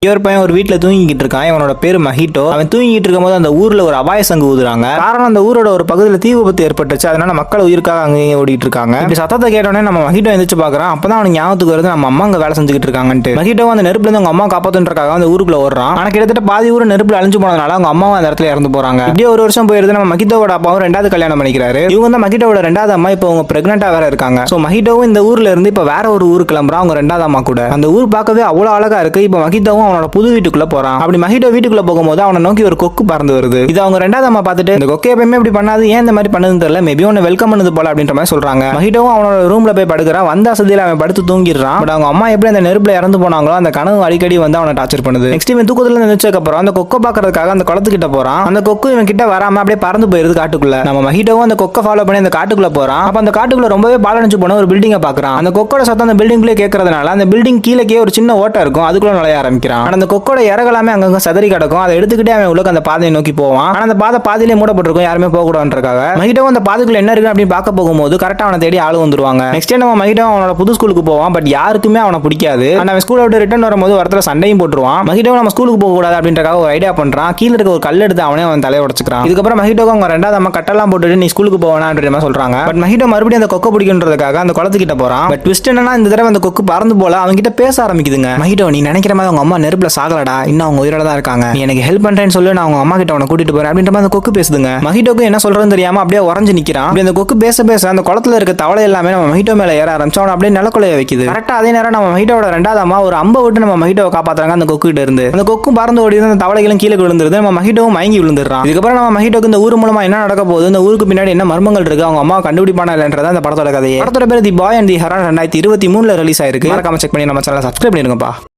இவர் பையன் ஒரு வீட்டுல தூங்கிட்டு இருக்கான். இவனோட பேரு மஹிட்டோ. அவன் தூங்கிட்டு இருக்கும்போது அந்த ஊர்ல ஒரு அபாய சங்கு ஊதுறாங்க. காரணம் அந்த ஊரோட ஒரு பகுதியில் தீ விபத்து ஏற்பட்டுச்சு. அதனால மக்கள் உயிருக்காக அங்கேயே ஓடிட்டு இருக்காங்க. இப்படி சத்தத்தை கேட்டோடனே நம்ம மஹிட்டோ எந்திரிச்சு பாக்குறான். அப்பதான் அவனுக்கு ஞாபகத்துக்கு வருது நம்ம அம்மா அங்க வேலை செஞ்சுட்டு இருக்காங்கன்ட்டு. மஹிட்டோ அந்த நெருப்புல இருந்து அவங்க அம்மா காப்பாத்துறதுக்காக அந்த ஊருக்குள்ள ஓடுறான். ஆனா கிட்டத்தட்ட பாதி ஊர் நெருப்புல அழிஞ்சு போனதுனால அவங்க அம்மாவும் அந்த இடத்துல இறந்து போறாங்க. இப்படியே ஒரு வருஷம் போயிருது. நம்ம மஹிட்டோவோட அப்பாவும் ரெண்டாவது கல்யாணம் பண்ணிக்கிறாரு. இவங்க தான் மஹிட்டோவோட ரெண்டாவது அம்மா. இப்போ அவங்க பிரெக்னெண்டா வேற இருக்காங்க. சோ மஹிட்டோவும் இந்த ஊர்ல இருந்து இப்ப வேற ஒரு ஊருக்கு கிளம்புறான். அவங்க ரெண்டாவது அம்மா கூட. அந்த ஊர் பார்க்கவே அவ்வளவு அழகா இருக்கு. இப்ப மஹிட்டோவும் அவனோட புது வீட்டுக்குள்ள போறான். அப்படி மஹிட்டோ வீட்டுக்குள்ள போகும்போது அவனை நோக்கி ஒரு கொக்கு பறந்து வருது. இது அவங்க ரெண்டாவது அம்மா பார்த்துட்டு இந்த கொக்கு எப்பயுமே இப்படி பண்ணாது, ஏன் இந்த மாதிரி பண்ணதுன்னு தெரியல, மேபி ஒன்னு வெல்கம் பண்ணது போல அப்படின்ற மாதிரி சொல்றாங்க. மஹிட்டோவும் அவனோட ரூம்ல போய் படுக்கிறான். வந்த அசதியில அவன் படுத்து தூங்கிடுறான். பட் அவங்க அம்மா எப்படி அந்த நெருப்புல இறந்து போனாங்களோ அந்த கனவு அடிக்கடி வந்து அவனை டார்ச்சர் பண்ணுது. நெக்ஸ்ட் இவன் தூக்கத்துல நினைச்சதுக்கு அப்புறம் அந்த கொக்கை பாக்குறதுக்காக அந்த குளத்துக்கிட்ட போறான். அந்த கொக்கு இவன் கிட்ட வராம அப்படியே பறந்து போயிருது காட்டுக்குள்ள. நம்ம மஹிட்டோவும் அந்த கொக்கை ஃபாலோ பண்ணி அந்த காட்டுக்குள்ள போறான். அப்ப அந்த காட்டுக்குள்ள ரொம்பவே பாலடைஞ்சு போன ஒரு பில்டிங்கை பாக்குறான். அந்த கொக்கோட சத்தம் அந்த பில்டிங்லயே கேட்கறதுனால அந்த பில்டிங் கீழே ஒரு சின்ன ஓட்டை இருக்கும். அதுக்குள்ள நுழைய ஆரம்பிக்கிறான். அந்த கொக்கோட இறகலாமே அங்கங்க சதறி கிடக்கும். அதை எடுத்துக்கிட்டே அவன் உள்ள அந்த பாதையை நோக்கி போவான். ஆனா அந்த பாதை பாதியிலே மூடப்பட்டிருக்கும். யாருமே போக கூடாதுன்றக்காக மஹிட்டோ அந்த பாதைக்குள்ள என்ன இருக்கு அப்படின்னு பார்க்க போகும்போது கரெக்டா அவனை தேடி ஆளு வந்துருவாங்க. நெக்ஸ்ட் நம்ம மஹிட்டோ அவனோட புது ஸ்கூலுக்கு போவான். பட் யாருக்குமே அவனை பிடிக்காது. அவன் ஸ்கூலை விட்டு ரிட்டர்ன் வரும்போது ஒருத்தர சண்டையும் போட்டுருவான். மஹிட்டோ நம்ம ஸ்கூலுக்கு போக கூடாது அப்படின்றக்காக ஒரு ஐடியா பண்றான். கீழே இருக்க ஒரு கல் எடுத்து அவன் தலையை உடைச்சுக்கிறான். இதுக்கப்புறம் மஹிட்டோக்கு அவங்க ரெண்டாவது அம்மா கட்டெல்லாம் போட்டுட்டு நீ ஸ்கூலுக்கு போவானான்ற மாதிரி சொல்றாங்க. பட் மஹிட்டோ மறுபடியும் அந்த கொக்கை பிடிக்கின்றதுக்காக அந்த குளத்துக்கிட்ட போறான். பட் ட்விஸ்ட் என்னன்னா இந்த தடவை அந்த கொக்கு பறந்து போல அவங்க கிட்ட பேச ஆரம்பிக்குதுங்க. மஹிட்டோ நீ நினைக்கிற மாதிரி அவங்க அம்மா நெருப்புல சாகலடா, இன்னும் அவங்க உயிரோட தான் இருக்காங்க, நீ எனக்கு ஹெல்ப் பண்றேன்னு சொல்லி நான் அவங்க அம்மா கிட்ட அவனை கூட்டிட்டு போறேன் அப்படின்ற மாதிரி அந்த கொக்கு பேசுதுங்க. மஹிட்டோக்கு என்ன சொல்றதுன்னு தெரியாம அப்படியே உறைஞ்சு நிக்கிறான். அப்படி அந்த கொக்கு பேச பேச அந்த குளத்துல இருக்க தவளை எல்லாமே நம்ம மஹிட்டோ மேல ஏற ஆரம்பிச்சு அவனை அப்படியே நிலக்குலைய வைக்குது. கரெக்டா அதே நேரம் நம்ம மஹிட்டோட ரெண்டாவது அம்மா ஒரு அம்பை விட்டு நம்ம மஹிட்டோவை காப்பாத்துறாங்க அந்த கொக்கு கிட்ட இருந்து. அந்த கொக்கு பறந்து ஓடி அந்த தவளைகளும் கீழே விழுந்துருது. நம்ம மஹிட்டோவும் மயங்கி விழுந்துடுறான். இதுக்கப்புறம் நம்ம மஹிட்டோக்கு இந்த ஊர் மூலமா என்ன நடக்க போகுது, இந்த ஊருக்கு பின்னாடி என்ன மர்மங்கள் இருக்கு, அவங்க அம்மா கண்டுபிடிப்பானா இல்லன்றத அந்த படத்தோட கதையை. படத்தோட பேர் தி பாய் அண்ட் தி ஹெரான் 2023 ரிலீஸ் ஆயிருக்கு. மறக்காம செக் பண்ணி நம்ம சேனலை சப்ஸ்கிரைப் பண்ணிருங்கப்பா.